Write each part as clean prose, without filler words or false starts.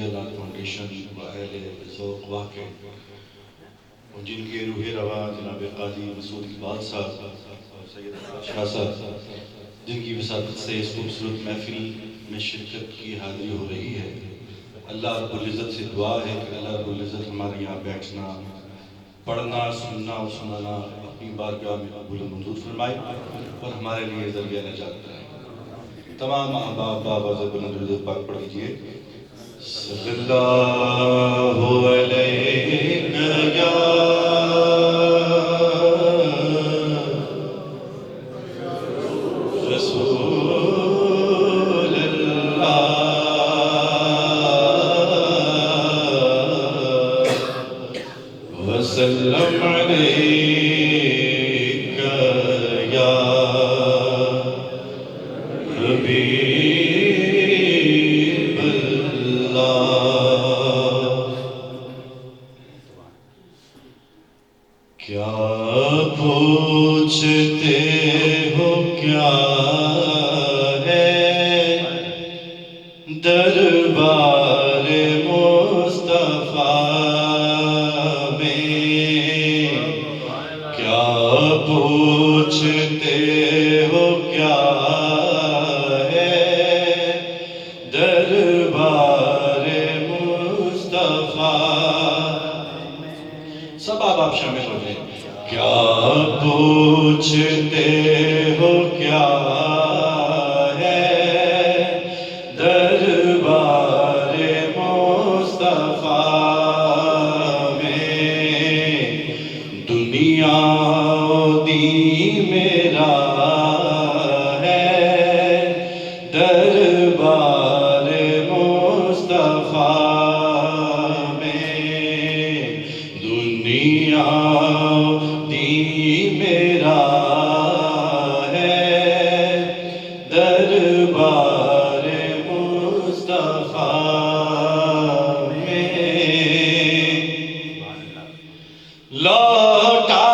اللہ foundation و اہل ذوق واقع اور جن کے روح رواں جناب قاضی مسعود اقبال صاحب اور سید احمد شاہ صاحب جن کی وساطت سے اس خوبصورت محفل میں شرکت کی حاضری ہو رہی ہے، اللہ رب العزت سے دعا ہے کہ اللہ رب العزت ہمارے یہاں بیٹھنا، پڑھنا، سننا اور سنانا اپنی بارگاہ میں قبول و منظور فرمائے اور ہمارے لیے ذریعہ نجات بنائے۔ تمام احباب بآواز بلند درود پاک پڑھ لیجیے۔ صلی اللہ علیہ یا رسول اللہ وسلم علیک یا حبیب اللہ۔ کیا پوچھتے ہو کیا ہے دربار مصطفیٰ میں؟ کیا پوچھتے ہو کیا ہے دربار مصطفیٰ؟ سب آپ شامل ہو جائیں۔ کیا پوچھتے ہو کیا ہے دربار مصطفیٰ میں؟ دنیا و دین میرا ہے دربار مصطفیٰ میں۔ دنیا دین میرا ہے دربار مصطفیٰ میں۔ لوٹا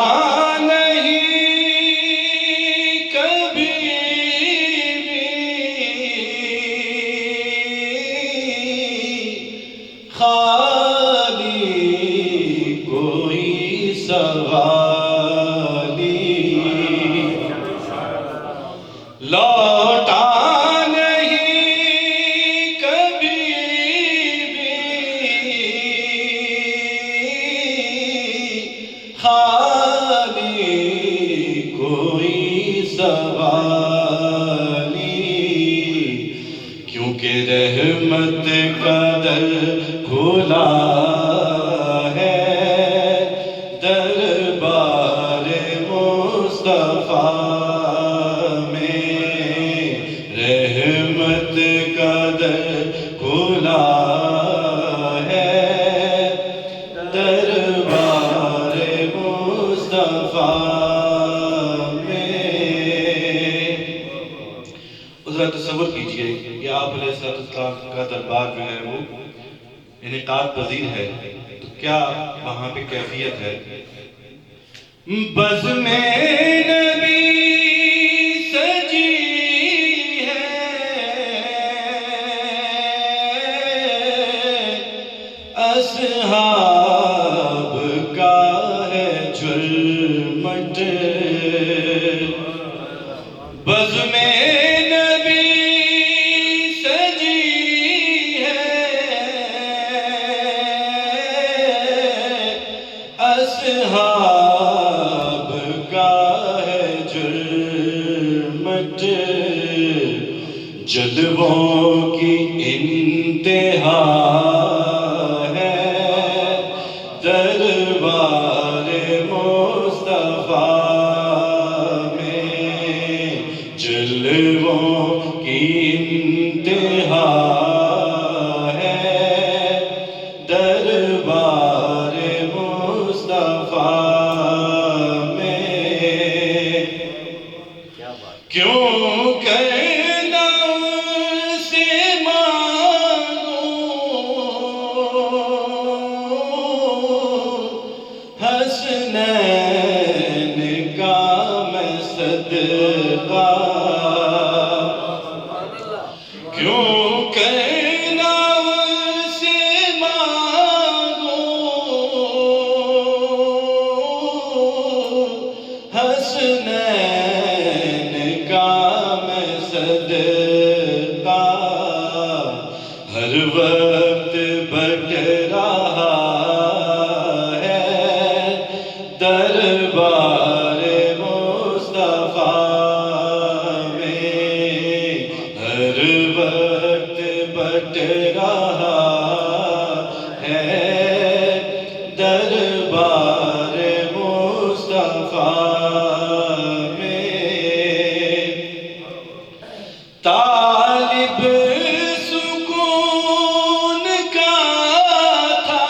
نہیں کبھی بھی خالی کوئی سوالی، لوٹا نہیں کبھی بھی خالی کوئی سوالی، کیونکہ رحمت کا در کھلا ہے دربار مصطفیٰ میں۔ رحمت کا در کھلا ہے دربار مصطفیٰ میں۔ ذرا تصور کیجئے کہ آپ علیہ السلام کا دربار جو ہے وہ انعقاد پذیر ہے، تو کیا وہاں پہ کیفیت ہے؟ بزم نبی سجی ہے، اصحاب کا ہے جھرمٹ، بزم نبی سجی ہے، اصحاب کا ہے جھرمٹ، جلووں کی انتہا ہے دربار مصطفیٰ میں۔ جلووں کی انتہا ہے دربار مصطفیٰ میں۔ کیوں کرنا سے مانگوں وقت بٹ رہا ہے دربار مصطفیٰ میں، ہر وقت بٹ رہا ہے دربار مصطفیٰ میں، طالب سکون کا تھا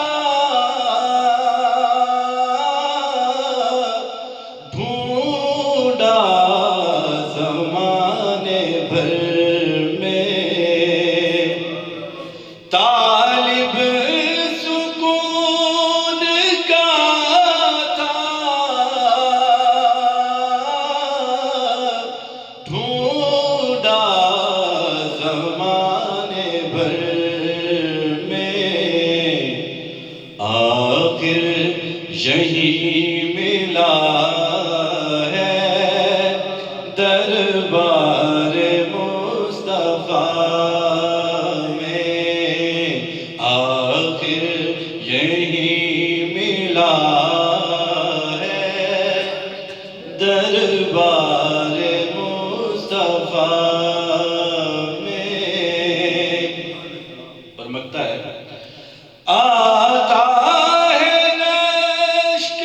ڈھونڈا زمانے بھر میں، طالب سکون کا تھا ڈھونڈا زمانے بھر میں، آخر یہی ملا ہے دربار مصطفیٰ میں، آخر یہی ملا ہے دربار مصطفیٰ میں۔ اور مگتا ہے آتا ہے رشک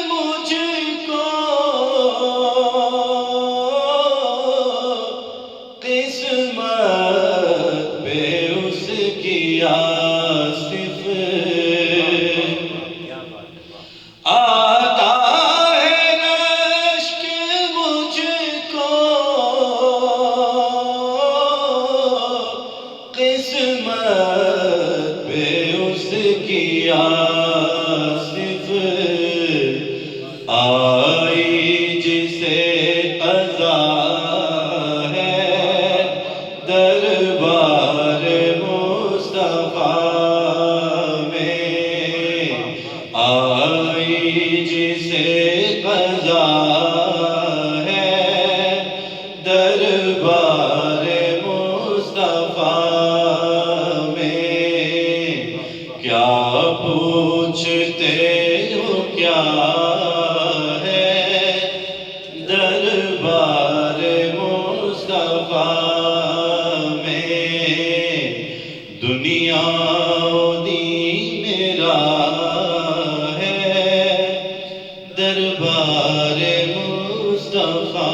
مجھ کو قسمت پہ اس کی آصف، آتا ہے رشک مجھ کو قسمت پہ اس کی آصف، آئی جسے قضا ہے دربار مصطفیٰ میں، آئی جسے قضا ہے دربار مصطفیٰ میں، کیا پوچھتے ہو کیا ہے دربار مصطفیٰ میں، دنیا و دین میرا ہے دربار مصطفیٰ